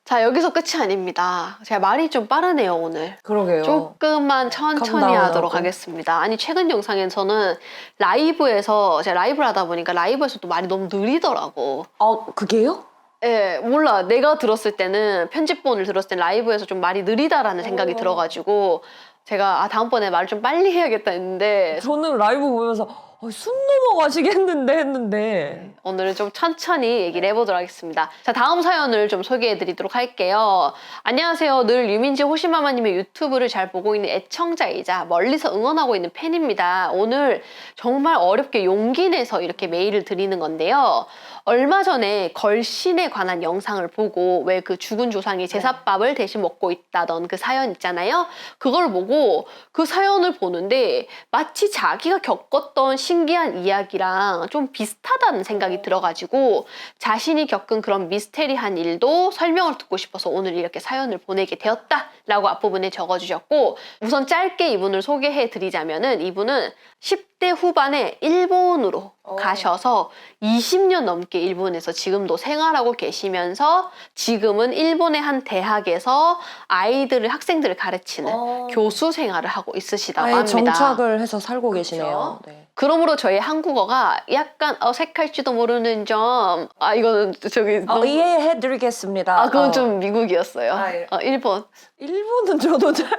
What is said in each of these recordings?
자, 여기서 끝이 아닙니다. 제가 말이 좀 빠르네요, 오늘. 그러게요. 조금만 천천히 하도록 컴다운하고. 하겠습니다. 아니, 최근 영상에서는 라이브에서, 제가 라이브를 하다 보니까 라이브에서도 말이 너무 느리더라고. 그게요? 예, 몰라. 내가 들었을 때는, 편집본을 들었을 때 라이브에서 좀 말이 느리다라는 생각이 들어가지고, 제가, 다음번에 말을 좀 빨리 해야겠다 했는데, 저는 라이브 보면서 숨 넘어가시겠는데 했는데. 오늘은 좀 천천히 얘기를 해보도록 하겠습니다. 자, 다음 사연을 좀 소개해드리도록 할게요. 안녕하세요. 늘 유민지 호시마마님의 유튜브를 잘 보고 있는 애청자이자 멀리서 응원하고 있는 팬입니다. 오늘 정말 어렵게 용기 내서 이렇게 메일을 드리는 건데요. 얼마 전에 걸신에 관한 영상을 보고 왜 그 죽은 조상이 제사밥을 대신 먹고 있다던 그 사연 있잖아요. 그걸 보고 그 사연을 보는데 마치 자기가 겪었던 신기한 이야기랑 좀 비슷하다는 생각이 들어가지고 자신이 겪은 그런 미스테리한 일도 설명을 듣고 싶어서 오늘 이렇게 사연을 보내게 되었다라고 앞부분에 적어주셨고, 우선 짧게 이분을 소개해 드리자면은 이분은 10대 후반에 일본으로 가셔서 20년 넘게 일본에서 지금도 생활하고 계시면서 지금은 일본의 한 대학에서 학생들을 가르치는 교수 생활을 하고 있으시다고 아예 합니다. 정착을 해서 살고 계시네요. 네. 그러므로 저희 한국어가 약간 어색할지도 모르는 점, 이거는 저기 이해해드리겠습니다. 그건 좀 미국이었어요. 예. 일본. 일본은 저도 잘.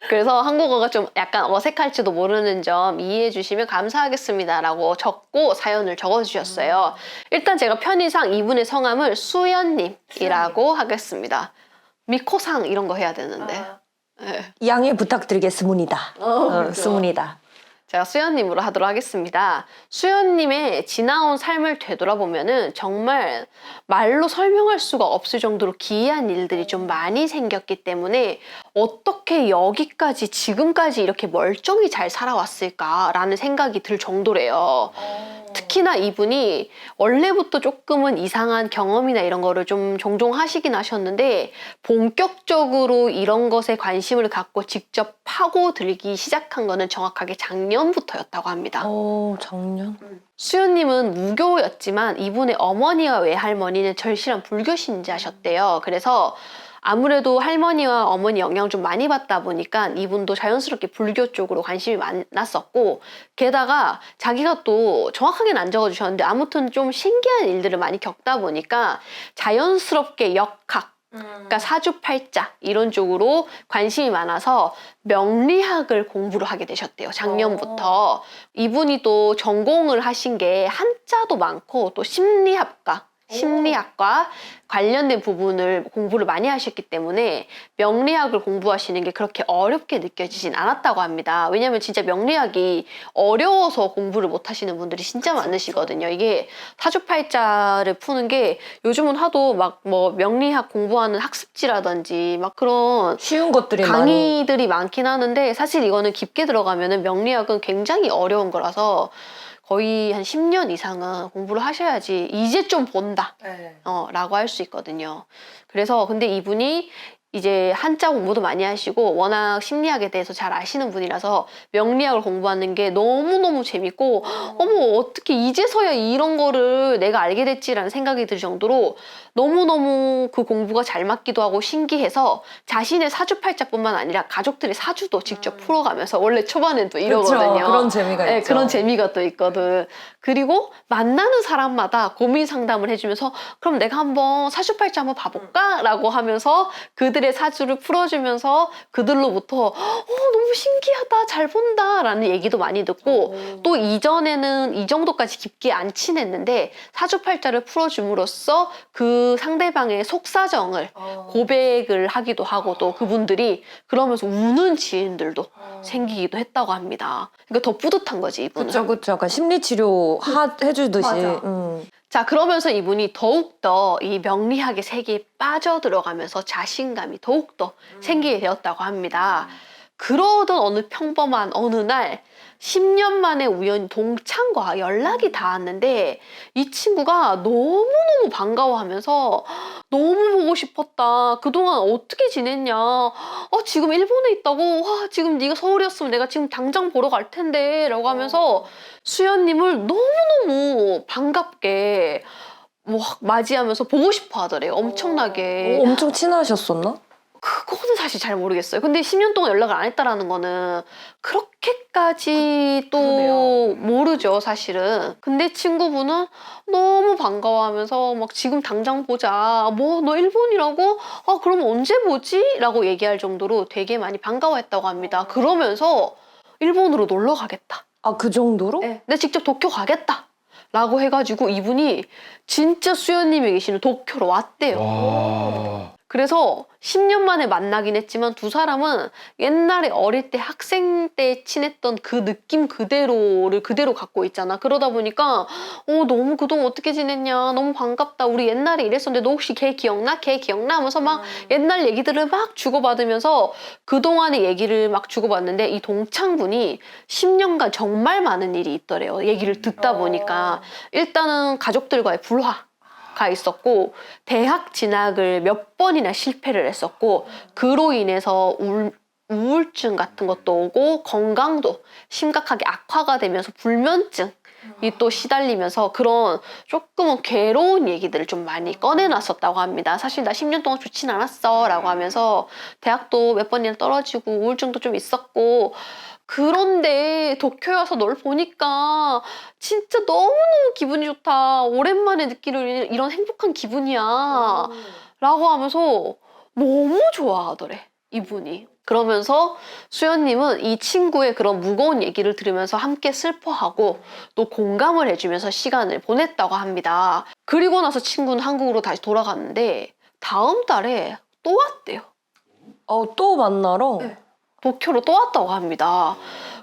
그래서 한국어가 좀 약간 어색할지도 모르는 점 이해해 주시면 감사하겠습니다 라고 적고 사연을 적어주셨어요. 일단 제가 편의상 이분의 성함을 수연님이라고 하겠습니다. 미코상 이런 거 해야 되는데. 네. 양해 부탁드리겠습니다. 그렇죠. 스문이다. 제가 수연님으로 하도록 하겠습니다. 수연님의 지나온 삶을 되돌아보면은 정말 말로 설명할 수가 없을 정도로 기이한 일들이 좀 많이 생겼기 때문에 어떻게 여기까지 지금까지 이렇게 멀쩡히 잘 살아왔을까라는 생각이 들 정도래요. 특히나 이분이 원래부터 조금은 이상한 경험이나 이런 거를 좀 종종 하시긴 하셨는데 본격적으로 이런 것에 관심을 갖고 직접 파고들기 시작한 거는 정확하게 작년부터였다고 합니다. 작년? 수연님은 무교였지만 이분의 어머니와 외할머니는 절실한 불교 신자셨대요. 그래서 아무래도 할머니와 어머니 영향을 좀 많이 받다 보니까 이분도 자연스럽게 불교 쪽으로 관심이 많았었고, 게다가 자기가 또 정확하게는 안 적어주셨는데 아무튼 좀 신기한 일들을 많이 겪다 보니까 자연스럽게 역학, 그러니까 사주팔자 이런 쪽으로 관심이 많아서 명리학을 공부를 하게 되셨대요. 작년부터. 이분이 또 전공을 하신 게 한자도 많고 또 심리학과 관련된 부분을 공부를 많이 하셨기 때문에 명리학을 공부하시는 게 그렇게 어렵게 느껴지진 않았다고 합니다. 왜냐면 진짜 명리학이 어려워서 공부를 못 하시는 분들이 진짜 많으시거든요. 이게 사주팔자를 푸는 게 요즘은 하도 막 뭐 명리학 공부하는 학습지라든지 막 그런 쉬운 것들이 강의들이 많긴 하는데 사실 이거는 깊게 들어가면은 명리학은 굉장히 어려운 거라서 거의 한 10년 이상은 공부를 하셔야지 이제 좀 본다 라고 할 수 있거든요. 그래서 근데 이분이 이제 한자 공부도 많이 하시고 워낙 심리학에 대해서 잘 아시는 분이라서 명리학을 공부하는 게 너무너무 재밌고 어머 어떻게 이제서야 이런 거를 내가 알게 됐지라는 생각이 들 정도로 너무너무 그 공부가 잘 맞기도 하고 신기해서 자신의 사주팔자뿐만 아니라 가족들의 사주도 직접 풀어가면서 원래 초반엔 또 이러거든요. 그쵸, 그런 재미가 네, 있죠. 그런 재미가 또 있거든. 그리고 만나는 사람마다 고민 상담을 해주면서 그럼 내가 한번 사주팔자 한번 봐볼까? 라고 하면서 그들의 사주를 풀어주면서 그들로부터 너무 신기하다, 잘 본다 라는 얘기도 많이 듣고 또 이전에는 이 정도까지 깊게 안 친했는데 사주팔자를 풀어줌으로써 그 상대방의 속사정을 고백을 하기도 하고 또 그분들이 그러면서 우는 지인들도 생기기도 했다고 합니다. 그러니까 더 뿌듯한 거지 이분은. 그쵸. 약간 심리치료 해주듯이. 자, 그러면서 이분이 더욱더 이 명리학의 세계에 빠져들어가면서 자신감이 더욱더 생기게 되었다고 합니다. 그러던 평범한 어느 날 10년 만에 우연히 동창과 연락이 닿았는데 이 친구가 너무너무 반가워하면서 너무 보고 싶었다. 그동안 어떻게 지냈냐. 지금 일본에 있다고. 와, 지금 네가 서울이었으면 내가 지금 당장 보러 갈 텐데 라고 하면서 수연님을 너무너무 반갑게 뭐 맞이하면서 보고 싶어 하더래요. 엄청나게. 엄청 친하셨었나? 그거는 사실 잘 모르겠어요. 근데 10년 동안 연락을 안 했다라는 거는 그렇게까지 또 그러네요. 모르죠, 사실은. 근데 친구분은 너무 반가워하면서 막 지금 당장 보자. 뭐, 너 일본이라고? 아, 그럼 언제 보지? 라고 얘기할 정도로 되게 많이 반가워했다고 합니다. 그러면서 일본으로 놀러 가겠다. 아, 그 정도로? 네. 내 직접 도쿄 가겠다. 라고 해가지고 이분이 진짜 수연님이 계시는 도쿄로 왔대요. 와. 그래서 10년 만에 만나긴 했지만 두 사람은 옛날에 어릴 때 학생 때 친했던 그 느낌 그대로를 그대로 갖고 있잖아. 그러다 보니까 너무 그동안 어떻게 지냈냐. 너무 반갑다. 우리 옛날에 이랬었는데 너 혹시 걔 기억나? 걔 기억나? 하면서 막 옛날 얘기들을 막 주고받으면서 그동안의 얘기를 막 주고받는데 이 동창분이 10년간 정말 많은 일이 있더래요. 얘기를 듣다 보니까. 일단은 가족들과의 불화. 가 있었고 대학 진학을 몇 번이나 실패를 했었고 그로 인해서 우울증 같은 것도 오고 건강도 심각하게 악화가 되면서 불면증이 또 시달리면서 그런 조금은 괴로운 얘기들을 좀 많이 꺼내놨었다고 합니다. 사실 나 10년 동안 좋진 않았어 라고 하면서 대학도 몇 번이나 떨어지고 우울증도 좀 있었고 그런데 도쿄에 와서 널 보니까 진짜 너무너무 기분이 좋다. 오랜만에 느끼는 이런 행복한 기분이야. 라고 하면서 너무 좋아하더래, 이분이. 그러면서 수연님은 이 친구의 그런 무거운 얘기를 들으면서 함께 슬퍼하고 또 공감을 해주면서 시간을 보냈다고 합니다. 그리고 나서 친구는 한국으로 다시 돌아갔는데 다음 달에 또 왔대요. 또 만나러? 네. 도쿄로 또 왔다고 합니다.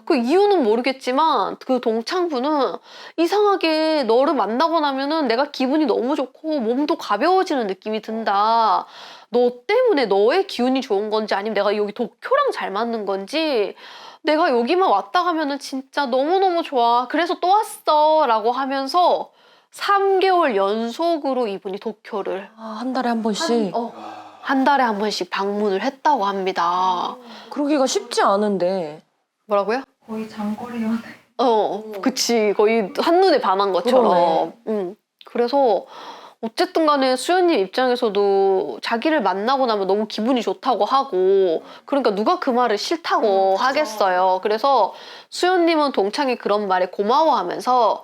그 이유는 모르겠지만 그 동창분은 이상하게 너를 만나고 나면은 내가 기분이 너무 좋고 몸도 가벼워지는 느낌이 든다. 너 때문에 너의 기운이 좋은 건지 아니면 내가 여기 도쿄랑 잘 맞는 건지 내가 여기만 왔다 가면은 진짜 너무너무 좋아. 그래서 또 왔어. 라고 하면서 3개월 연속으로 이분이 도쿄를 한 달에 한 번씩? 한 달에 한 번씩 방문을 했다고 합니다. 그러기가 쉽지 않은데. 뭐라고요? 거의 장거리 연애. 그치. 거의 한눈에 반한 것처럼. 그래서 어쨌든 간에 수연님 입장에서도 자기를 만나고 나면 너무 기분이 좋다고 하고 그러니까 누가 그 말을 싫다고 하겠어요. 그래서 수연님은 동창이 그런 말에 고마워하면서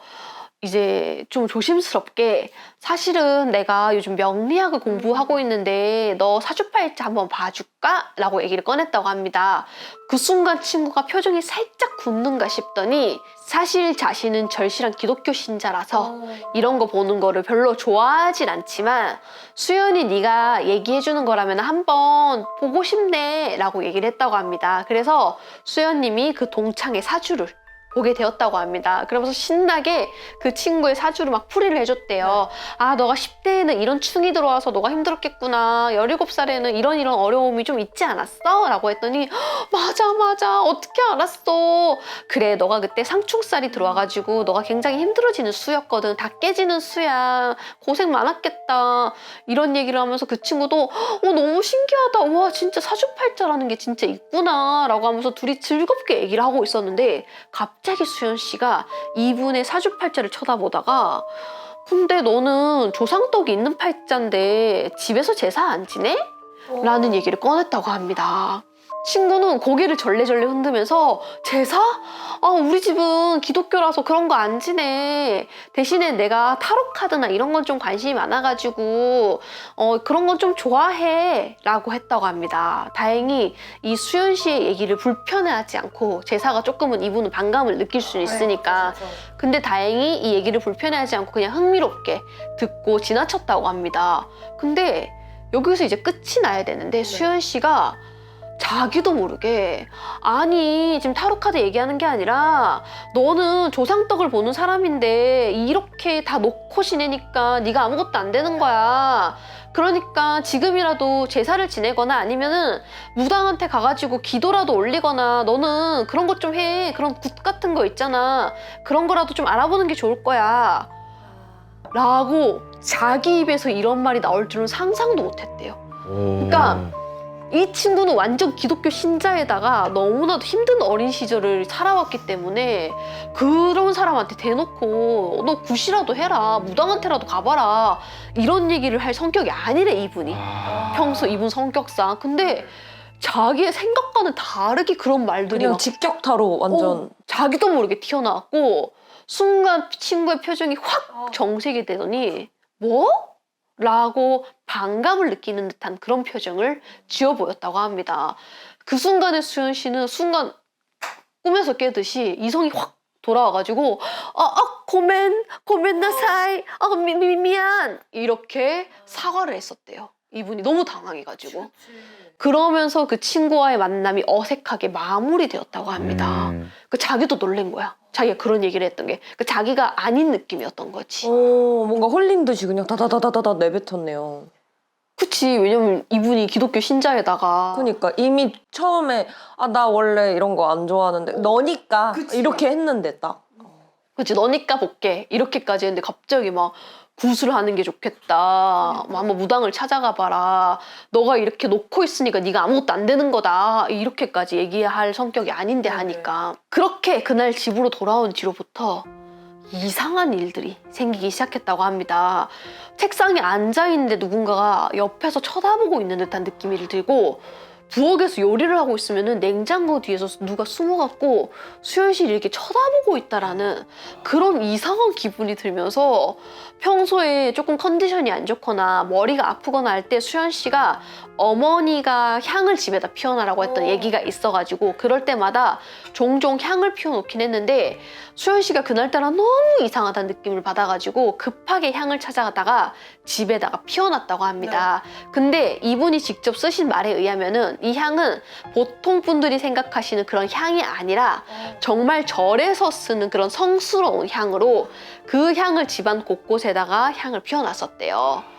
이제 좀 조심스럽게 사실은 내가 요즘 명리학을 공부하고 있는데 너 사주팔자 한번 봐줄까? 라고 얘기를 꺼냈다고 합니다. 그 순간 친구가 표정이 살짝 굳는가 싶더니 사실 자신은 절실한 기독교 신자라서 이런 거 보는 거를 별로 좋아하진 않지만 수연이 네가 얘기해주는 거라면 한번 보고 싶네 라고 얘기를 했다고 합니다. 그래서 수연님이 그 동창의 사주를 보게 되었다고 합니다. 그러면서 신나게 그 친구의 사주를 막 풀이를 해줬대요. 아, 너가 10대에는 이런 충이 들어와서 너가 힘들었겠구나. 17살에는 이런 어려움이 좀 있지 않았어? 라고 했더니 맞아. 어떻게 알았어? 그래, 너가 그때 상충살이 들어와가지고 너가 굉장히 힘들어지는 수였거든. 다 깨지는 수야. 고생 많았겠다. 이런 얘기를 하면서 그 친구도 너무 신기하다. 와, 진짜 사주팔자라는 게 진짜 있구나. 라고 하면서 둘이 즐겁게 얘기를 하고 있었는데 갑자기 수연 씨가 이분의 사주팔자를 쳐다보다가 근데 너는 조상덕이 있는 팔자인데 집에서 제사 안 지내? 라는 얘기를 꺼냈다고 합니다. 친구는 고개를 절레절레 흔들면서 제사? 아, 우리 집은 기독교라서 그런 거 안 지내. 대신에 내가 타로 카드나 이런 건 좀 관심이 많아가지고 그런 건 좀 좋아해 라고 했다고 합니다. 다행히 이 수연 씨의 얘기를 불편해하지 않고 제사가 조금은 이분은 반감을 느낄 수는 있으니까 근데 다행히 이 얘기를 불편해하지 않고 그냥 흥미롭게 듣고 지나쳤다고 합니다. 근데 여기서 이제 끝이 나야 되는데 수연 씨가 자기도 모르게 아니 지금 타로카드 얘기하는 게 아니라 너는 조상떡을 보는 사람인데 이렇게 다 놓고 지내니까 네가 아무것도 안 되는 거야. 그러니까 지금이라도 제사를 지내거나 아니면은 무당한테 가가지고 기도라도 올리거나 너는 그런 것 좀 해. 그런 굿 같은 거 있잖아. 그런 거라도 좀 알아보는 게 좋을 거야. 라고 자기 입에서 이런 말이 나올 줄은 상상도 못했대요. 그러니까 이 친구는 완전 기독교 신자에다가 너무나도 힘든 어린 시절을 살아왔기 때문에 그런 사람한테 대놓고 너 굿이라도 해라, 무당한테라도 가봐라 이런 얘기를 할 성격이 아니래 이분이. 평소 이분 성격상. 근데 자기의 생각과는 다르게 그런 말들이 그냥 막 직격타로 완전. 자기도 모르게 튀어나왔고 순간 친구의 표정이 확 정색이 되더니 뭐? 라고 반감을 느끼는 듯한 그런 표정을 지어 보였다고 합니다. 그 순간에 수현 씨는 순간 꿈에서 깨듯이 이성이 확 돌아와가지고 고멘 나사이 미안 이렇게 사과를 했었대요. 이분이 너무 당황해가지고. 그러면서 그 친구와의 만남이 어색하게 마무리되었다고 합니다. 그 자기도 놀란 거야. 자기가 그런 얘기를 했던 게 자기가 아닌 느낌이었던 거지. 뭔가 홀린 듯이 그냥 다다다다다 내뱉었네요. 그치. 왜냐면 이분이 기독교 신자에다가 그러니까 이미 처음에 나 원래 이런 거 안 좋아하는데 너니까 이렇게 했는데 딱. 그치. 너니까 볼게 이렇게까지 했는데 갑자기 막 굿을 하는 게 좋겠다. 뭐 한번 무당을 찾아가 봐라. 너가 이렇게 놓고 있으니까 네가 아무것도 안 되는 거다. 이렇게까지 얘기할 성격이 아닌데 하니까. 그렇게 그날 집으로 돌아온 뒤로부터 이상한 일들이 생기기 시작했다고 합니다. 책상에 앉아있는데 누군가가 옆에서 쳐다보고 있는 듯한 느낌이 들고 부엌에서 요리를 하고 있으면 냉장고 뒤에서 누가 숨어갖고 수현 씨를 이렇게 쳐다보고 있다라는 그런 이상한 기분이 들면서 평소에 조금 컨디션이 안 좋거나 머리가 아프거나 할 때 수현 씨가 어머니가 향을 집에다 피워놔라고 했던 얘기가 있어가지고 그럴 때마다 종종 향을 피워놓긴 했는데 수현 씨가 그날따라 너무 이상하다는 느낌을 받아가지고 급하게 향을 찾아가다가 집에다가 피워놨다고 합니다. 근데 이분이 직접 쓰신 말에 의하면은 이 향은 보통 분들이 생각하시는 그런 향이 아니라 정말 절에서 쓰는 그런 성스러운 향으로 그 향을 집안 곳곳에다가 향을 피워놨었대요.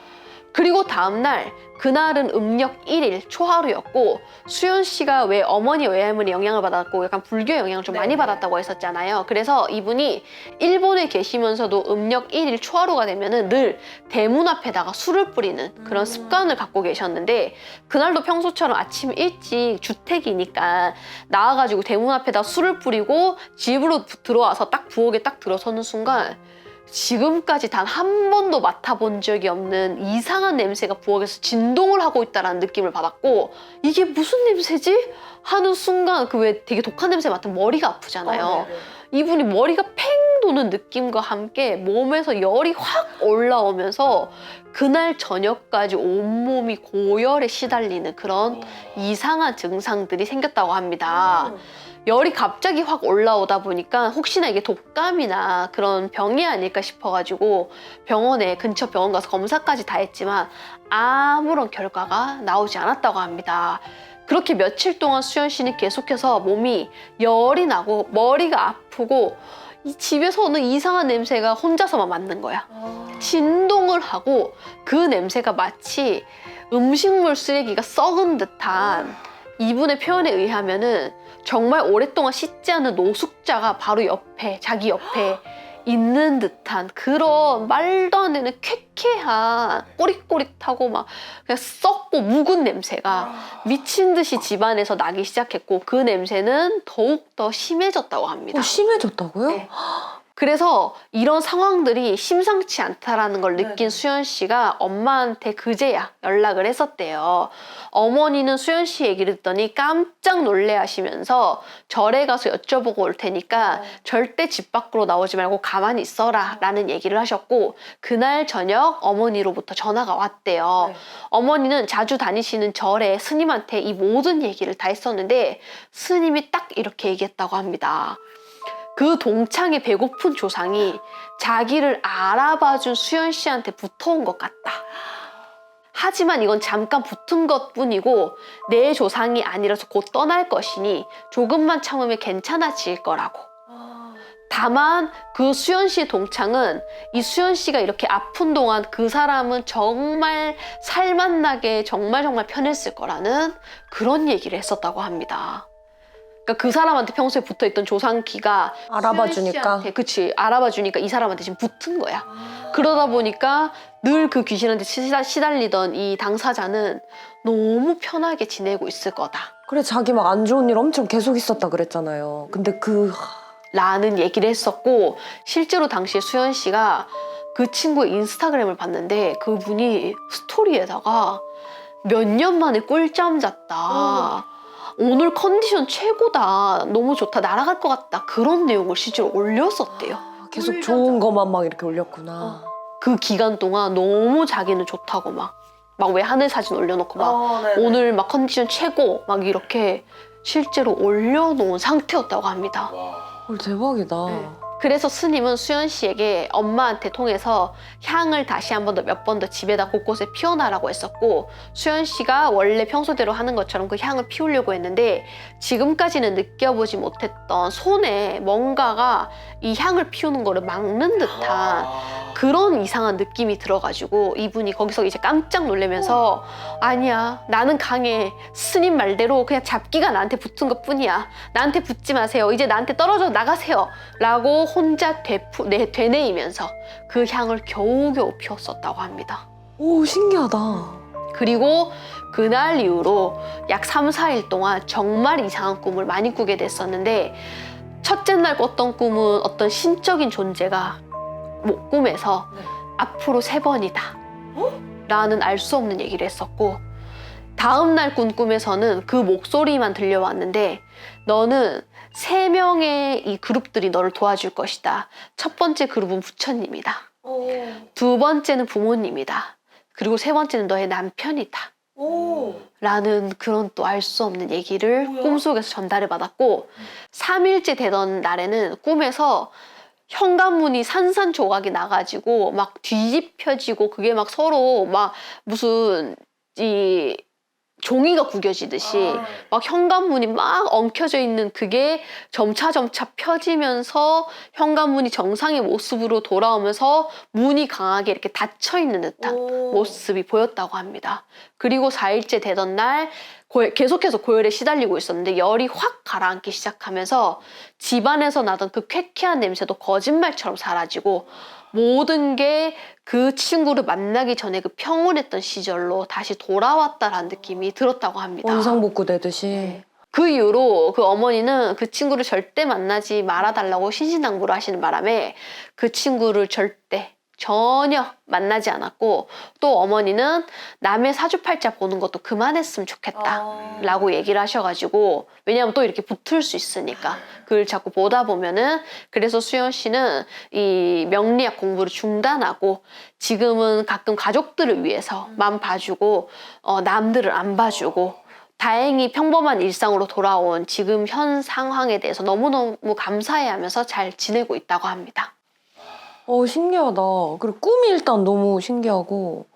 그리고 다음날 그날은 음력 1일 초하루였고 수현 씨가 왜 어머니 외할머니 영향을 받았고 약간 불교 영향을 좀 많이 받았다고 했었잖아요. 그래서 이분이 일본에 계시면서도 음력 1일 초하루가 되면은 늘 대문 앞에다가 술을 뿌리는 그런 습관을 갖고 계셨는데 그날도 평소처럼 아침 일찍 주택이니까 나와가지고 대문 앞에다 술을 뿌리고 집으로 들어와서 딱 부엌에 딱 들어서는 순간 지금까지 단 한 번도 맡아본 적이 없는 이상한 냄새가 부엌에서 진동을 하고 있다는 느낌을 받았고 이게 무슨 냄새지? 하는 순간 그 왜 되게 독한 냄새 맡으면 머리가 아프잖아요. 이분이 머리가 팽 도는 느낌과 함께 몸에서 열이 확 올라오면서 그날 저녁까지 온몸이 고열에 시달리는 그런 이상한 증상들이 생겼다고 합니다. 열이 갑자기 확 올라오다 보니까 혹시나 이게 독감이나 그런 병이 아닐까 싶어가지고 병원에 근처 병원 가서 검사까지 다 했지만 아무런 결과가 나오지 않았다고 합니다. 그렇게 며칠 동안 수현 씨는 계속해서 몸이 열이 나고 머리가 아프고 이 집에서는 이상한 냄새가 혼자서만 맡는 거야. 진동을 하고 그 냄새가 마치 음식물 쓰레기가 썩은 듯한 이분의 표현에 의하면은 정말 오랫동안 씻지 않은 노숙자가 바로 옆에 자기 옆에 있는 듯한 그런 말도 안 되는 쾌쾌한 꼬릿꼬릿하고 막 그냥 썩고 묵은 냄새가 미친 듯이 집안에서 나기 시작했고 그 냄새는 더욱더 심해졌다고 합니다. 심해졌다고요? 네. 그래서 이런 상황들이 심상치 않다라는 걸 느낀 수현 씨가 엄마한테 그제야 연락을 했었대요. 어머니는 수현 씨 얘기를 듣더니 깜짝 놀래하시면서 절에 가서 여쭤보고 올 테니까 절대 집 밖으로 나오지 말고 가만히 있어라 라는 얘기를 하셨고 그날 저녁 어머니로부터 전화가 왔대요. 어머니는 자주 다니시는 절에 스님한테 이 모든 얘기를 다 했었는데 스님이 딱 이렇게 얘기했다고 합니다. 그 동창의 배고픈 조상이 자기를 알아봐준 수현 씨한테 붙어온 것 같다. 하지만 이건 잠깐 붙은 것뿐이고 내 조상이 아니라서 곧 떠날 것이니 조금만 참으면 괜찮아질 거라고. 다만 그 수현 씨의 동창은 이 수현 씨가 이렇게 아픈 동안 그 사람은 정말 살맛나게 정말 편했을 거라는 그런 얘기를 했었다고 합니다. 그러니까 그 사람한테 평소에 붙어있던 조상기가 알아봐 주니까. 그치 알아봐 주니까 이 사람한테 지금 붙은 거야. 그러다 보니까 늘 그 귀신한테 시달리던 이 당사자는 너무 편하게 지내고 있을 거다. 그래 자기 막 안 좋은 일 엄청 계속 있었다 그랬잖아요. 근데 라는 얘기를 했었고 실제로 당시에 수연 씨가 그 친구의 인스타그램을 봤는데 그분이 스토리에다가 몇 년 만에 꿀잠 잤다. 오늘 컨디션 최고다. 너무 좋다. 날아갈 것 같다. 그런 내용을 실제로 올렸었대요. 계속 좋은 것만 막 이렇게 올렸구나. 그 기간 동안 너무 자기는 좋다고 막 왜 하늘 사진 올려놓고 막 네네. 오늘 막 컨디션 최고 막 이렇게 실제로 올려놓은 상태였다고 합니다. 대박이다. 네. 그래서 스님은 수연 씨에게 엄마한테 통해서 향을 다시 한 번 더 몇 번 더 집에다 곳곳에 피워놔라고 했었고 수연 씨가 원래 평소대로 하는 것처럼 그 향을 피우려고 했는데 지금까지는 느껴보지 못했던 손에 뭔가가 이 향을 피우는 거를 막는 듯한 그런 이상한 느낌이 들어가지고 이분이 거기서 이제 깜짝 놀라면서 아니야 나는 강해 스님 말대로 그냥 잡기가 나한테 붙은 것 뿐이야 나한테 붙지 마세요 이제 나한테 떨어져 나가세요 라고 혼자 되뇌이면서 그 향을 겨우겨우 피웠었다고 합니다. 오 신기하다. 그리고 그날 이후로 약 3, 4일 동안 정말 이상한 꿈을 많이 꾸게 됐었는데 첫째 날 꿨던 꿈은 어떤 신적인 존재가 꿈에서 앞으로 3번이다 라는 알 수 없는 얘기를 했었고 다음 날 꾼 꿈에서는 그 목소리만 들려왔는데 너는 3명의 이 그룹들이 너를 도와줄 것이다. 첫 번째 그룹은 부처님이다. 두 번째는 부모님이다. 그리고 세 번째는 너의 남편이다. 라는 그런 또 알 수 없는 얘기를 꿈속에서 전달을 받았고 3일째 되던 날에는 꿈에서 현관문이 산산조각이 나가지고 막 뒤집혀지고 그게 막 서로 막 무슨 이 종이가 구겨지듯이 막 현관문이 막 엉켜져 있는 그게 점차 펴지면서 현관문이 정상의 모습으로 돌아오면서 문이 강하게 이렇게 닫혀 있는 듯한 모습이 보였다고 합니다. 그리고 4일째 되던 날 계속해서 고열에 시달리고 있었는데 열이 확 가라앉기 시작하면서 집안에서 나던 그 쾌쾌한 냄새도 거짓말처럼 사라지고 모든 게 그 친구를 만나기 전에 그 평온했던 시절로 다시 돌아왔다라는 느낌이 들었다고 합니다. 원상복구 되듯이. 그 이후로 그 어머니는 그 친구를 절대 만나지 말아달라고 신신당부를 하시는 바람에 그 친구를 전혀 만나지 않았고 또 어머니는 남의 사주팔자 보는 것도 그만했으면 좋겠다 라고 얘기를 하셔가지고 왜냐하면 또 이렇게 붙을 수 있으니까 그걸 자꾸 보다 보면은 그래서 수연 씨는 이 명리학 공부를 중단하고 지금은 가끔 가족들을 위해서만 봐주고 남들을 안 봐주고 다행히 평범한 일상으로 돌아온 지금 현 상황에 대해서 너무너무 감사해하면서 잘 지내고 있다고 합니다. 신기하다. 그리고 꿈이 일단 너무 신기하고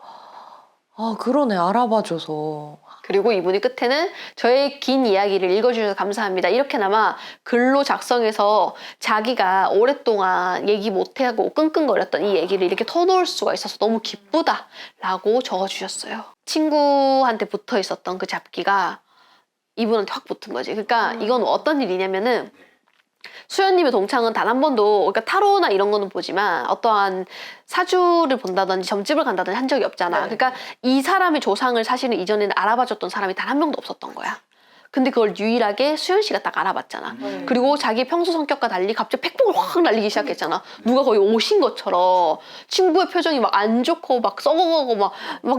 그러네 알아봐줘서. 그리고 이분이 끝에는 저의 긴 이야기를 읽어주셔서 감사합니다. 이렇게나마 글로 작성해서 자기가 오랫동안 얘기 못하고 끙끙거렸던 이 얘기를 이렇게 터놓을 수가 있어서 너무 기쁘다라고 적어주셨어요. 친구한테 붙어 있었던 그 잡기가 이분한테 확 붙은 거지. 그러니까 이건 어떤 일이냐면은 수연님의 동창은 단 한 번도 그러니까 타로나 이런 거는 보지만 어떠한 사주를 본다든지 점집을 간다든지 한 적이 없잖아. 그러니까 이 사람의 조상을 사실은 이전에는 알아봐줬던 사람이 단 한 명도 없었던 거야. 근데 그걸 유일하게 수연 씨가 딱 알아봤잖아. 그리고 자기 평소 성격과 달리 갑자기 팩폭을 확 날리기 시작했잖아. 누가 거의 오신 것처럼 친구의 표정이 막 안 좋고 막 썩어가고 막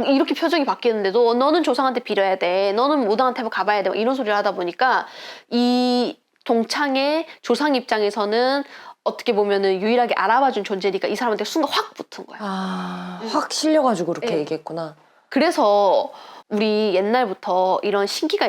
이렇게 표정이 바뀌는데도 너는 조상한테 빌어야 돼. 너는 무당한테 한번 가봐야 돼. 막 이런 소리를 하다 보니까 이 동창의 조상 입장에서는 어떻게 보면은 유일하게 알아봐준 존재니까 이 사람한테 순간 확 붙은 거야. 확 실려가지고 그렇게 네. 얘기했구나. 그래서 우리 옛날부터 이런 신기가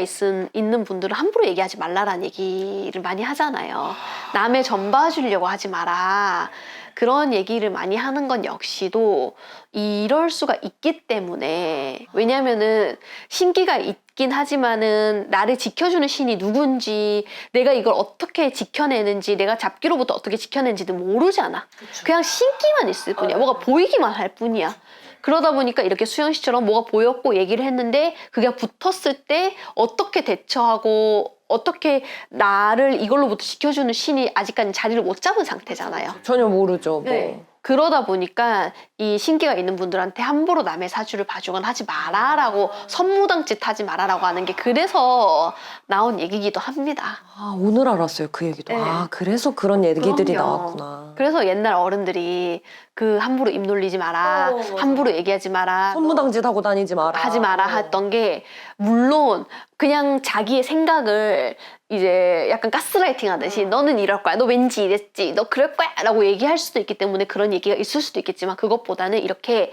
있는 분들은 함부로 얘기하지 말라라는 얘기를 많이 하잖아요. 남의 점 봐주려고 하지 마라. 그런 얘기를 많이 하는 건 역시도 이럴 수가 있기 때문에 왜냐면은 신기가 있긴 하지만은 나를 지켜주는 신이 누군지 내가 이걸 어떻게 지켜내는지 내가 잡기로부터 어떻게 지켜내는지도 모르잖아. 그냥 신기만 있을 뿐이야. 뭐가 보이기만 할 뿐이야. 그러다 보니까 이렇게 수연 씨처럼 뭐가 보였고 얘기를 했는데 그게 붙었을 때 어떻게 대처하고 어떻게 나를 이걸로부터 지켜주는 신이 아직까지 자리를 못 잡은 상태잖아요. 전혀 모르죠. 뭐. 네. 그러다 보니까 이 신기가 있는 분들한테 함부로 남의 사주를 봐주거나 하지 마라라고 선무당짓 하지 마라라고 하는 게 그래서 나온 얘기기도 합니다. 아, 오늘 알았어요. 그 얘기도. 네. 아, 그래서 그런 얘기들이 그럼요. 나왔구나. 그래서 옛날 어른들이 그 함부로 입 놀리지 마라, 맞아. 함부로 얘기하지 마라, 선무당짓 하고 다니지 마라. 하지 마라 했던 게 물론 그냥 자기의 생각을 이제 약간 가스라이팅 하듯이 너는 이럴 거야, 너 왠지 이랬지, 너 그럴 거야 라고 얘기할 수도 있기 때문에 그런 얘기가 있을 수도 있겠지만 그것보다는 이렇게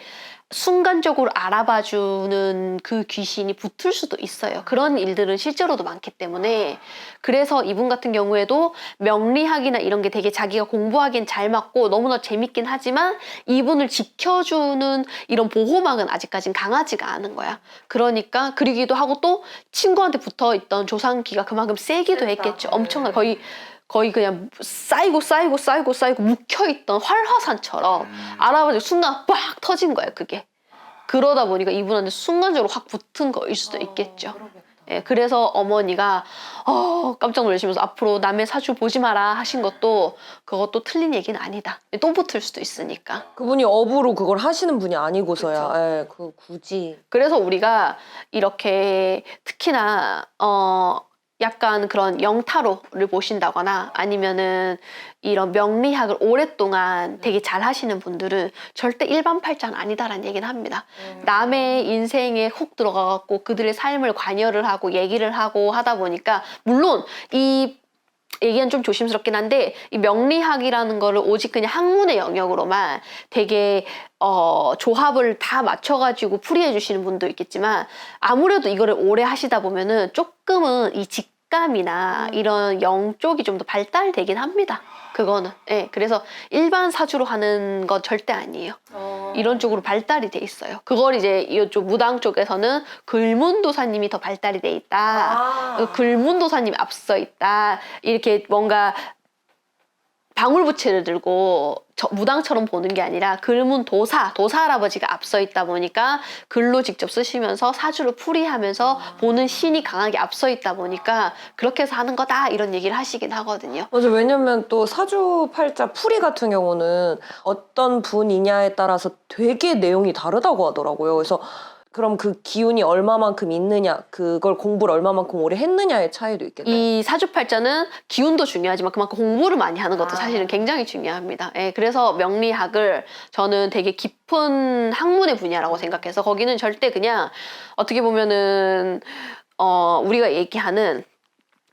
순간적으로 알아봐주는 그 귀신이 붙을 수도 있어요. 그런 일들은 실제로도 많기 때문에 그래서 이분 같은 경우에도 명리학이나 이런 게 되게 자기가 공부하기엔 잘 맞고 너무나 재밌긴 하지만 이분을 지켜주는 이런 보호막은 아직까진 강하지가 않은 거야. 그러니까 그러기도 하고 또 친구한테 붙어있던 조상기가 그만큼 세기도 했겠죠. 엄청나게 거의 그냥 쌓이고 묵혀있던 활화산처럼 알아봐지고 순간 빡 터진 거예요, 그게. 그러다 보니까 이분한테 순간적으로 확 붙은 거일 수도 있겠죠. 예, 그래서 어머니가 깜짝 놀라시면서 앞으로 남의 사주 보지 마라 하신 것도 그것도 틀린 얘기는 아니다. 또 붙을 수도 있으니까. 그분이 업으로 그걸 하시는 분이 아니고서야. 예, 그 굳이. 그래서 우리가 이렇게 특히나 약간 그런 영타로를 보신다거나 아니면은 이런 명리학을 오랫동안 되게 잘 하시는 분들은 절대 일반 팔자는 아니다라는 얘기는 합니다. 남의 인생에 훅 들어가갖고 그들의 삶을 관여를 하고 얘기를 하고 하다 보니까 물론 이 얘기는 좀 조심스럽긴 한데 이 명리학이라는 거를 오직 그냥 학문의 영역으로만 되게 조합을 다 맞춰가지고 풀이해 주시는 분도 있겠지만 아무래도 이거를 오래 하시다 보면은 조금은 이 직감이나 이런 영 쪽이 좀 더 발달되긴 합니다. 그거는. 예, 그래서 일반 사주로 하는 건 절대 아니에요. 이런 쪽으로 발달이 돼 있어요. 그걸 이제 이쪽 무당 쪽에서는 글문도사님이 더 발달이 돼 있다. 글문도사님이 앞서 있다. 이렇게 뭔가 방울부채를 들고 무당처럼 보는 게 아니라 글문 도사 할아버지가 앞서 있다 보니까 글로 직접 쓰시면서 사주를 풀이하면서 보는 신이 강하게 앞서 있다 보니까 그렇게 해서 하는 거다 이런 얘기를 하시긴 하거든요. 맞아. 왜냐면 또 사주팔자 풀이 같은 경우는 어떤 분이냐에 따라서 되게 내용이 다르다고 하더라고요. 그래서 그럼 그 기운이 얼마만큼 있느냐, 그걸 공부를 얼마만큼 오래 했느냐의 차이도 있겠네요. 이 사주팔자는 기운도 중요하지만 그만큼 공부를 많이 하는 것도 사실은 굉장히 중요합니다. 예, 그래서 명리학을 저는 되게 깊은 학문의 분야라고 생각해서 거기는 절대 그냥 어떻게 보면은 우리가 얘기하는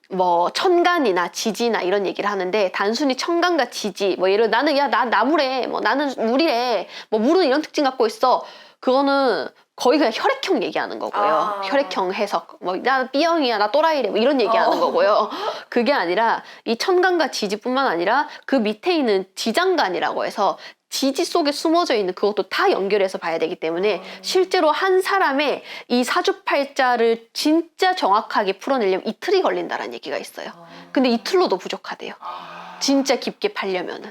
뭐 천간이나 지지나 이런 얘기를 하는데 단순히 천간과 지지 뭐 예를 나는 나 나무래 뭐 나는 물이래 뭐 물은 이런 특징 갖고 있어 그거는 거의 그냥 혈액형 얘기하는 거고요. 혈액형 해석. 뭐, 나 B형이야, 나 또라이래. 뭐 이런 얘기하는 거고요. 그게 아니라 이 천간과 지지뿐만 아니라 그 밑에 있는 지장간이라고 해서 지지 속에 숨어져 있는 그것도 다 연결해서 봐야 되기 때문에 실제로 한 사람의 이 사주팔자를 진짜 정확하게 풀어내려면 이틀이 걸린다는 얘기가 있어요. 근데 이틀로도 부족하대요. 진짜 깊게 파려면은.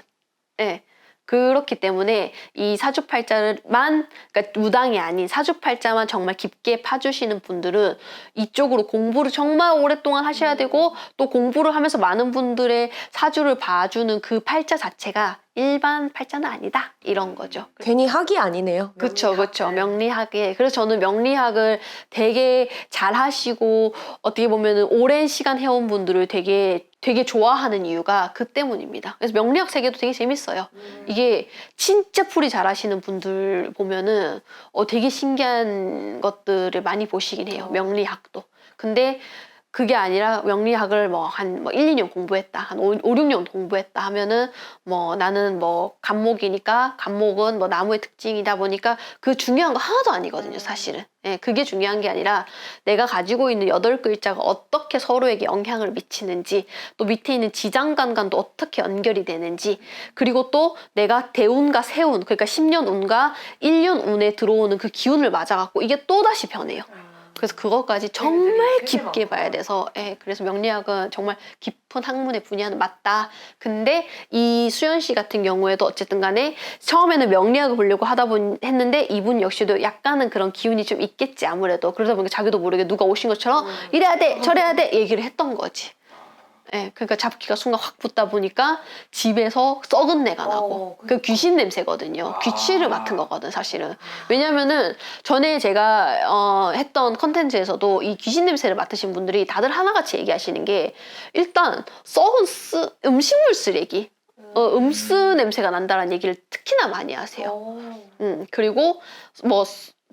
예. 그렇기 때문에 이 사주팔자만 그러니까 무당이 아닌 사주팔자만 정말 깊게 파주시는 분들은 이쪽으로 공부를 정말 오랫동안 하셔야 되고 또 공부를 하면서 많은 분들의 사주를 봐주는 그 팔자 자체가 일반 팔자는 아니다 이런 거죠. 괜히 학이 아니네요. 그렇죠. 명리학에 그래서 저는 명리학을 되게 잘 하시고 어떻게 보면은 오랜 시간 해온 분들을 되게 좋아하는 이유가 그 때문입니다. 그래서 명리학 세계도 되게 재밌어요. 이게 진짜 풀이 잘 하시는 분들 보면은 되게 신기한 것들을 많이 보시긴 해요. 명리학도. 근데 그게 아니라 명리학을 한 1, 2년 공부했다. 한 5, 6년 공부했다 하면은 나는 간목이니까 간목은 나무의 특징이다 보니까 그 중요한 거 하나도 아니거든요, 사실은. 예, 그게 중요한 게 아니라 내가 가지고 있는 8글자가 어떻게 서로에게 영향을 미치는지 또 밑에 있는 지장간간도 어떻게 연결이 되는지 그리고 또 내가 대운과 세운 그러니까 10년 운과 1년 운에 들어오는 그 기운을 맞아갖고 이게 또다시 변해요. 그래서 그것까지 정말 깊게 봐야 돼서 그래서 명리학은 정말 깊은 학문의 분야는 맞다. 근데 이 수연 씨 같은 경우에도 어쨌든 간에 처음에는 명리학을 보려고 했는데 이분 역시도 약간은 그런 기운이 좀 있겠지 아무래도. 그러다 보니까 자기도 모르게 누가 오신 것처럼 이래야 돼 저래야 돼 얘기를 했던 거지. 예, 그러니까 잡기가 순간 확 붙다 보니까 집에서 썩은 내가 나고 그 귀신 냄새거든요. 귀치를 맡은 거거든 사실은. 왜냐면은 전에 제가 했던 컨텐츠에서도 이 귀신 냄새를 맡으신 분들이 다들 하나같이 얘기하시는 게 일단 썩은 음식물 쓰레기 음스 냄새가 난다는 얘기를 특히나 많이 하세요. 그리고 뭐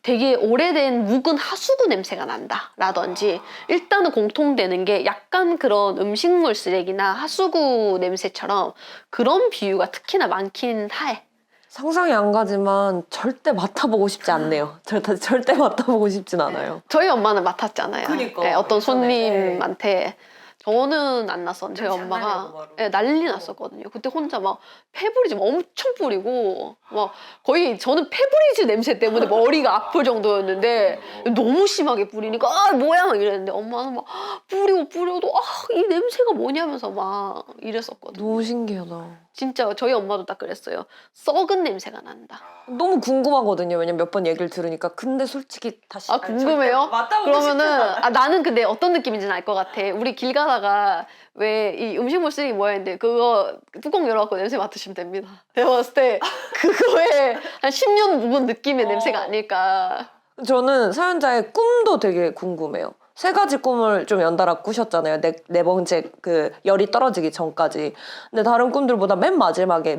되게 오래된 묵은 하수구 냄새가 난다라든지 일단은 공통되는 게 약간 그런 음식물 쓰레기나 하수구 냄새처럼 그런 비유가 특히나 많긴 해. 상상이 안 가지만 절대 맡아보고 싶지 않네요. 절대 맡아보고 싶진 않아요. 저희 엄마는 맡았잖아요. 그니까. 네, 어떤 그러네. 손님한테 저는 안 났었는데 저희 냄새 안 나냐고 엄마가 바로. 네, 난리 났었거든요. 그때 혼자 막 페브리즈 막 엄청 뿌리고 막 거의 저는 페브리즈 냄새 때문에 머리가 아플 정도였는데 너무 심하게 뿌리니까 아 뭐야 막 이랬는데 엄마는 막 뿌려도 아 이 냄새가 뭐냐면서 막 이랬었거든요. 너무 신기하다. 진짜 저희 엄마도 딱 그랬어요. 썩은 냄새가 난다. 너무 궁금하거든요. 왜냐면 몇 번 얘기를 들으니까. 근데 솔직히 다시 아 궁금해요? 맡아보고 싶진 그러면은 않아요. 나는 근데 어떤 느낌인지는 알 것 같아. 우리 길 가다가 왜 이 음식물 쓰레기 뭐야 했는데 그거 뚜껑 열어갖고 냄새 맡으시면 됩니다. 내가 봤을 때 그거에 한 10년 묵은 느낌의 냄새가 아닐까. 저는 사연자의 꿈도 되게 궁금해요. 세 가지 꿈을 좀 연달아 꾸셨잖아요. 네 번째 그 열이 떨어지기 전까지. 근데 다른 꿈들보다 맨 마지막에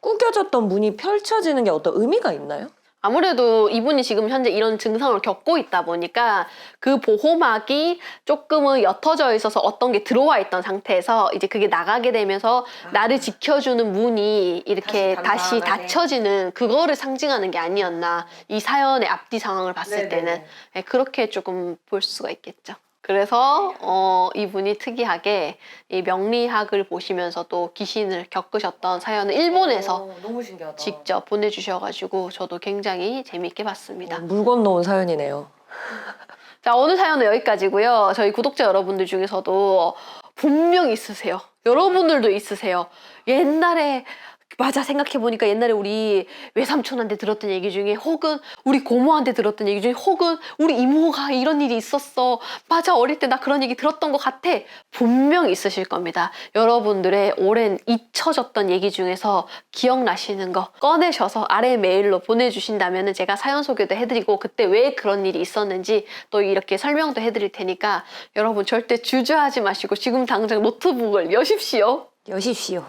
꾸겨졌던 문이 펼쳐지는 게 어떤 의미가 있나요? 아무래도 이분이 지금 현재 이런 증상을 겪고 있다 보니까 그 보호막이 조금은 옅어져 있어서 어떤 게 들어와 있던 상태에서 이제 그게 나가게 되면서 나를 지켜주는 문이 이렇게 다시 닫혀지는 그거를 상징하는 게 아니었나. 이 사연의 앞뒤 상황을 봤을 때는 네, 그렇게 조금 볼 수가 있겠죠. 그래서 이분이 특이하게 이 명리학을 보시면서도 귀신을 겪으셨던 사연을 일본에서 너무 신기하다. 직접 보내주셔가지고 저도 굉장히 재미있게 봤습니다. 물 건너온 사연이네요. 자, 오늘 사연은 여기까지고요. 저희 구독자 여러분들 중에서도 분명 있으세요. 여러분들도 있으세요. 옛날에 맞아 생각해보니까 옛날에 우리 외삼촌한테 들었던 얘기 중에 혹은 우리 고모한테 들었던 얘기 중에 혹은 우리 이모가 이런 일이 있었어. 맞아 어릴 때 나 그런 얘기 들었던 것 같아. 분명 있으실 겁니다. 여러분들의 오랜 잊혀졌던 얘기 중에서 기억나시는 거 꺼내셔서 아래 메일로 보내주신다면 제가 사연 소개도 해드리고 그때 왜 그런 일이 있었는지 또 이렇게 설명도 해드릴 테니까 여러분 절대 주저하지 마시고 지금 당장 노트북을 여십시오. 여십시오.